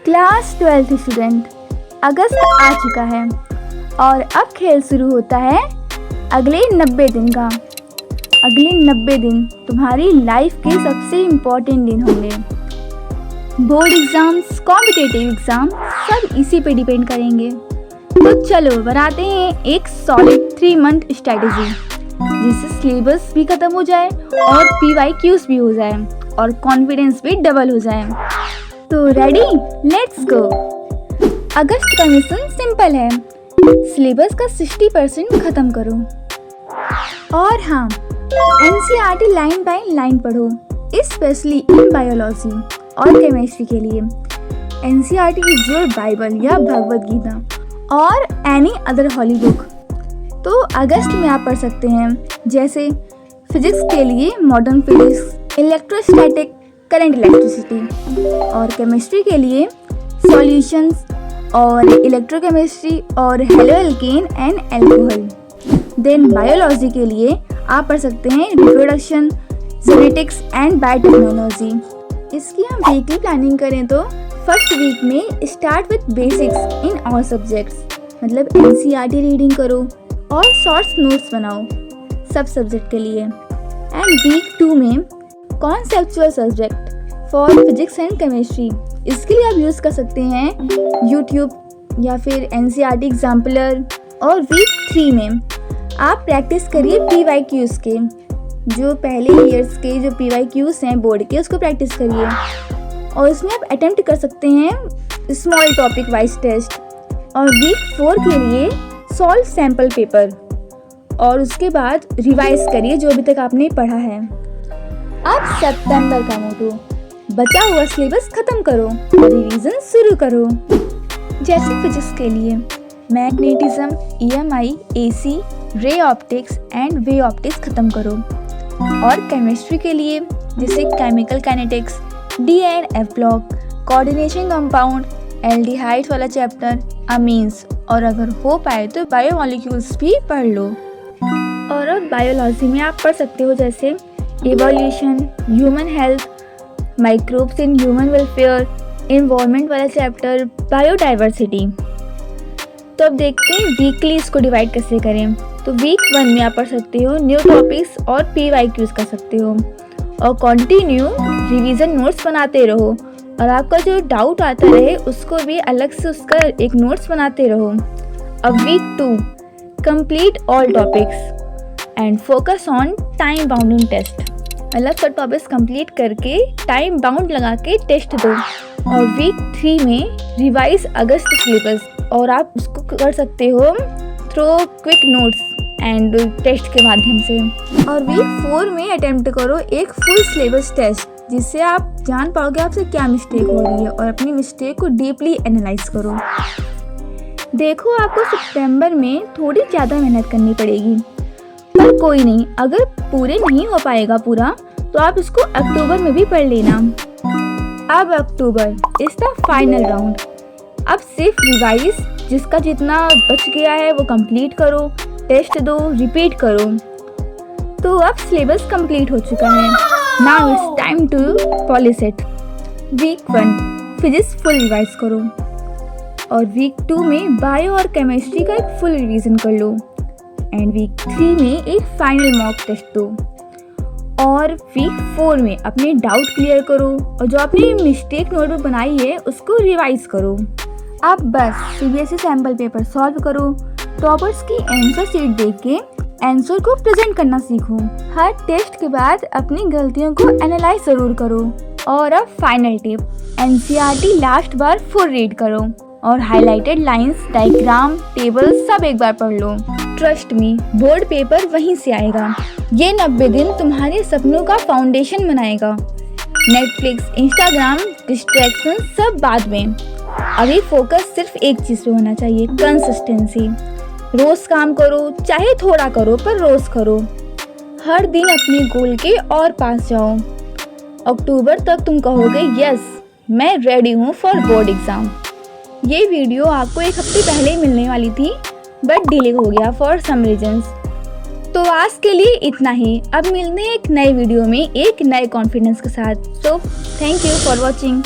Class 12th student, अगस्त आ चुका है और अब खेल शुरू होता है अगले 90 दिन का। अगले 90 दिन तुम्हारी लाइफ के सबसे इम्पोर्टेंट दिन होंगे। बोर्ड एग्ज़ाम्स, कॉम्पिटिटिव एग्ज़ाम सब इसी पे डिपेंड करेंगे। तो चलो बनाते हैं एक सॉलिड 3 मंथ स्ट्रैटेजी, जिससे सिलेबस भी ख़त्म हो जाए और PYQs भी हो जाए और कॉन्फिडेंस भी डबल हो जाए। तो रेडी, लेट्स गो। अगस्त का मिशन सिंपल है, सिलेबस का 60% ख़त्म करो और हाँ, NCERT लाइन बाय लाइन पढ़ो, स्पेशली इन बायोलॉजी और केमिस्ट्री के लिए। NCERT इज योर बाइबल या भगवद गीता और एनी अदर हॉली बुक। तो अगस्त में आप पढ़ सकते हैं जैसे फिजिक्स के लिए modern physics, electrostatic, current electricity, और केमिस्ट्री के लिए सॉल्यूशंस और इलेक्ट्रोकेमिस्ट्री और halo alkane and alcohol. Then biology के लिए आप पढ़ सकते हैं रिप्रोडक्शन, जेनेटिक्स एंड बायोटेक्नोलॉजी। इसकी हम वीकली प्लानिंग करें तो फर्स्ट वीक में start with basics in all subjects, मतलब NCERT रीडिंग करो और शॉर्ट्स नोट्स बनाओ सब सब्जेक्ट के लिए। एंड वीक 2 में conceptual subject for physics and chemistry, इसके लिए आप यूज़ कर सकते हैं यूट्यूब या फिर NCERT एग्जाम्पलर। और वीक 3 में आप प्रैक्टिस करिए PYQs के, जो पहले ईयर्स के जो PYQs हैं बोर्ड के, उसको प्रैक्टिस करिए। और इसमें आप अटेम्प्ट कर सकते हैं स्मॉल टॉपिक वाइज टेस्ट। और वीक 4 के लिए सॉल्व सैम्पल पेपर और उसके बाद रिवाइज करिए जो अभी तक आपने पढ़ा है। अब सितंबर का मोटो, बचा हुआ सिलेबस खत्म करो और रिवीजन शुरू करो। जैसे फिजिक्स के लिए magnetism, EMI, AC, ray optics and way optics खत्म करो। और केमिस्ट्री के लिए जैसे chemical kinetics, D and F block, coordination compound, aldehydes वाला चैप्टर, अमीन्स, और अगर हो पाए तो बायोमॉलिक्यूल्स भी पढ़ लो। और अब बायोलॉजी में आप पढ़ सकते हो जैसे evolution, human health, microbes in human welfare, environment वाला चैप्टर, बायोडाइवर्सिटी। तो अब देखते हैं वीकली इसको डिवाइड कैसे करें। तो वीक 1 में आप पढ़ सकते हो न्यू टॉपिक्स और PYQs कर सकते हो और कंटिन्यू रिवीजन नोट्स बनाते रहो और आपका जो डाउट आता रहे उसको भी अलग से उसका एक नोट्स बनाते रहो। अब week 2 complete all topics and focus on time bounding test, मतलब सब टॉपिक्स कंप्लीट करके टाइम बाउंड लगा के टेस्ट दो। और वीक 3 में रिवाइज अगस्त सिलेबस और आप उसको कर सकते हो through quick notes and test के माध्यम से। और वीक 4 में अटेम्प्ट करो एक फुल सिलेबस टेस्ट, जिससे आप जान पाओगे आपसे क्या मिस्टेक हो रही है और अपनी मिस्टेक को डीपली एनालाइज करो। देखो, आपको सितंबर में थोड़ी ज़्यादा मेहनत करनी पड़ेगी, पर कोई नहीं, अगर पूरे नहीं हो पाएगा पूरा तो आप इसको अक्टूबर में भी पढ़ लेना। अब October is the final round. अब सिर्फ रिवाइज, जिसका जितना बच गया है वो कंप्लीट करो, टेस्ट दो, रिपीट करो। तो अब सिलेबस कंप्लीट हो चुका है। Now it's time to polish it. Week 1 physics full revise करो और वीक 2 में बायो और केमिस्ट्री का एक फुल रिवीजन कर लो एंड वीक 3 में एक फाइनल मॉक टेस्ट दो। और वीक 4 में अपने डाउट क्लियर करो और जो आपने मिस्टेक नोट में बनाई है उसको रिवाइज करो। अब बस CBSE सैम्पल पेपर सॉल्व करो, टॉपर्स की आंसर शीट देख के आंसर को प्रेजेंट करना सीखो। हर टेस्ट के बाद अपनी गलतियों को एनालाइज जरूर करो। और अब फाइनल टिप, NCERT लास्ट बार फुल रीड करो और हाईलाइटेड लाइंस, डायग्राम, टेबल सब एक बार पढ़ लो। ट्रस्ट मी, बोर्ड पेपर वहीं से आएगा। ये 90 दिन तुम्हारे सपनों का फाउंडेशन बनाएगा। नेटफ्लिक्स, इंस्टाग्राम, डिस्ट्रैक्शन सब बाद में। अभी फोकस सिर्फ एक चीज़ पे होना चाहिए, कंसिस्टेंसी। रोज काम करो, चाहे थोड़ा करो पर रोज करो। हर दिन अपने गोल के और पास जाओ। अक्टूबर तक तुम कहोगे यस, मैं रेडी हूँ फॉर बोर्ड एग्ज़ाम। ये वीडियो आपको एक हफ्ते पहले ही मिलने वाली थी बट डिले हो गया फॉर सम रीजंस। तो आज के लिए इतना ही। अब मिलते हैं एक नए वीडियो में एक नए कॉन्फिडेंस के साथ। So thank you for watching.